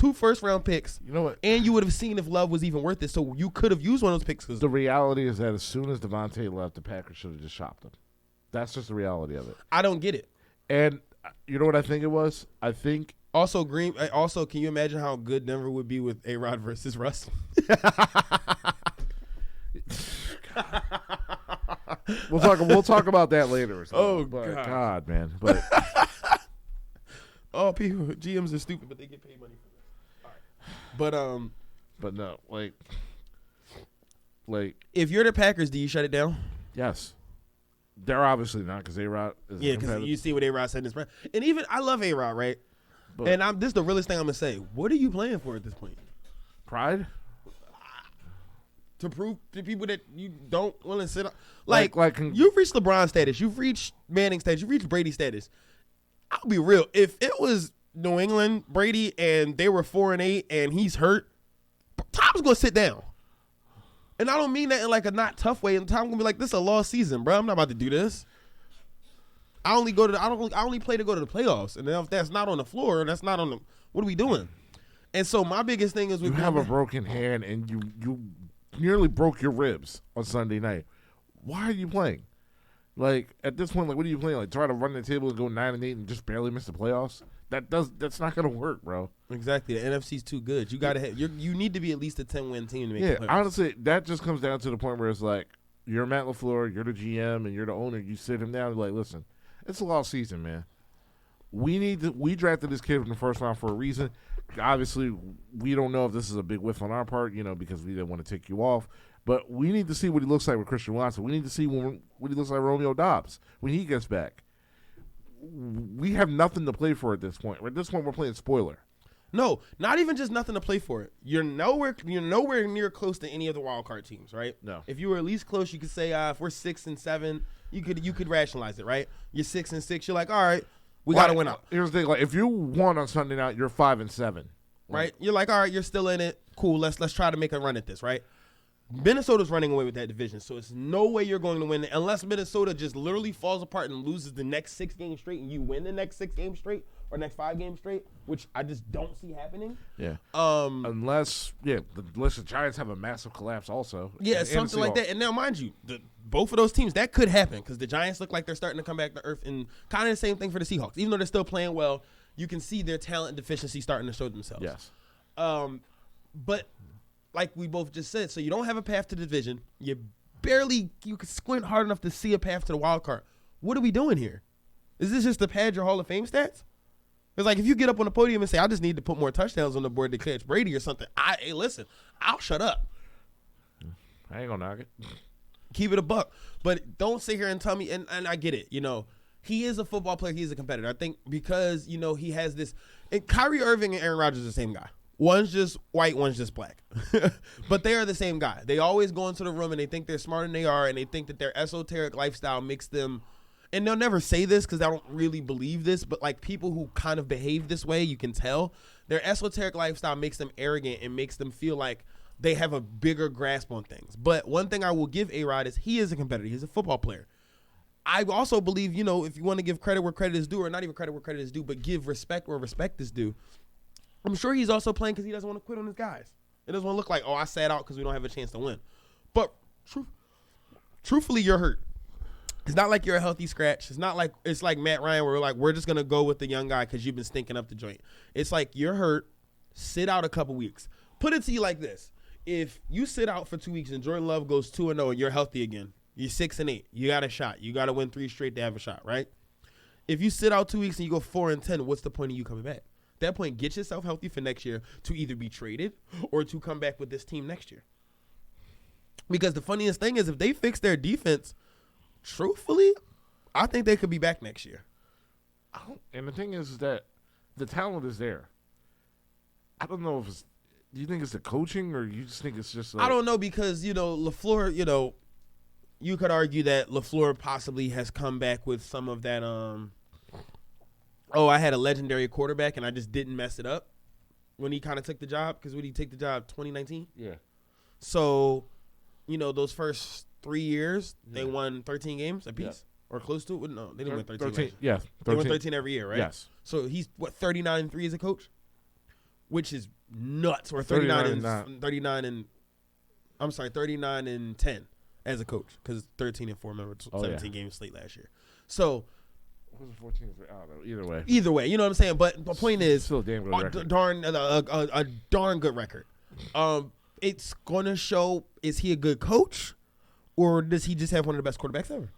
2 first-round picks. You know what? And you would have seen if Love was even worth it. So you could have used one of those picks. The reality is that as soon as Devontae left, the Packers should have just shopped him. That's just the reality of it. I don't get it. And you know what I think it was? I think also can you imagine how good Denver would be with A-Rod versus Russ? We'll talk about that later. Oh, God, man. But people GMs are stupid, but they get paid money for this. All right. But no, like if you're the Packers, do you shut it down? Yes. They're obviously not because A-Rod is because you see what A-Rod said in his press. And even I love A-Rod, right? But, and this is the realest thing I'm gonna say. What are you playing for at this point? Pride? To prove to people that you don't want to sit on. You've reached LeBron status. You've reached Manning status. You've reached Brady status. I'll be real. If it was New England, Brady, and they were 4-8 and he's hurt, Tom's going to sit down. And I don't mean that in like a not tough way. And Tom's going to be like, this is a lost season, bro. I'm not about to do this. I only play to go to the playoffs. And if that's not on the floor, that's not on the – what are we doing? And so my biggest thing is you have a broken hand and you nearly broke your ribs on Sunday night. Why are you playing? Like, at this point, like, what are you playing? Like, try to run the table and go 9-8 and just barely miss the playoffs? That's not going to work, bro. Exactly. The NFC's too good. You got to you need to be at least a 10-win team to make the playoffs. Honestly, that just comes down to the point where it's like, you're Matt LaFleur, you're the GM, and you're the owner. You sit him down and be like, listen, it's a lost season, man. We drafted this kid in the first round for a reason. Obviously, we don't know if this is a big whiff on our part, because we didn't want to take you off. But we need to see what he looks like with Christian Watson. We need to see what he looks like with Romeo Doubs when he gets back. We have nothing to play for at this point. At this point, we're playing spoiler. No, not even just nothing to play for. You're nowhere near close to any of the wild card teams, right? No. If you were at least close, you could say if we're 6-7, you could rationalize it, right? You're 6-6. You're like, all right, we got to win out. Here's the thing: like, if you won on Sunday night, you're 5-7, right? You're like, all right, you're still in it. Cool. Let's try to make a run at this, right? Minnesota's running away with that division, so it's no way you're going to win unless Minnesota just literally falls apart and loses the next 6 games straight, and you win the next 6 games straight or next 5 games straight, which I just don't see happening. Yeah. Unless the Giants have a massive collapse also. Yeah, something like that. And now, mind you, both of those teams, that could happen because the Giants look like they're starting to come back to earth, and kind of the same thing for the Seahawks. Even though they're still playing well, you can see their talent deficiency starting to show themselves. Yes. But like we both just said, so you don't have a path to the division. You can squint hard enough to see a path to the wild card. What are we doing here? Is this just to pad your Hall of Fame stats? It's like if you get up on the podium and say, I just need to put more touchdowns on the board to catch Brady or something. Hey, listen, I'll shut up. I ain't gonna knock it. Keep it a buck. But don't sit here and tell me, and I get it, he is a football player. He's a competitor. I think because, he has this, and Kyrie Irving and Aaron Rodgers are the same guy. One's just white, one's just black. But they are the same guy. They always go into the room and they think they're smarter than they are, and they think that their esoteric lifestyle makes them, and they'll never say this because I don't really believe this, but like people who kind of behave this way, you can tell, their esoteric lifestyle makes them arrogant and makes them feel like they have a bigger grasp on things. But one thing I will give A-Rod is he is a competitor. He's a football player. I also believe, if you want to give credit where credit is due, or not even credit where credit is due, but give respect where respect is due, I'm sure he's also playing because he doesn't want to quit on his guys. It doesn't want to look like, I sat out because we don't have a chance to win. But truthfully, you're hurt. It's not like you're a healthy scratch. It's like Matt Ryan where we're just going to go with the young guy because you've been stinking up the joint. It's like you're hurt. Sit out a couple weeks. Put it to you like this. If you sit out for 2 weeks and Jordan Love goes 2-0 and you're healthy again, you're 6-8. You got a shot. You got to win 3 straight to have a shot, right? If you sit out 2 weeks and you go 4-10, what's the point of you coming back? At that point, get yourself healthy for next year to either be traded or to come back with this team next year. Because the funniest thing is if they fix their defense, truthfully, I think they could be back next year. And the thing is that the talent is there. I don't know if it's – do you think it's the coaching or you just think it's just I don't know because, LaFleur, you could argue that LaFleur possibly has come back with some of that I had a legendary quarterback and I just didn't mess it up when he kind of took the job. Because when he take the job 2019? Yeah. So, those first 3 years, they won 13 games apiece or close to it. No, they didn't win 13. Yeah. 13. They won 13 every year, right? Yes. So he's, 39-3 as a coach? which is nuts. Or 39 and 10 as a coach because 13-4. Remember, 17 games slate last year. So. Was it 14? I don't know. Either way, you know what I'm saying. But the point is, still a damn good record. A darn good record. It's gonna show: is he a good coach, or does he just have one of the best quarterbacks ever?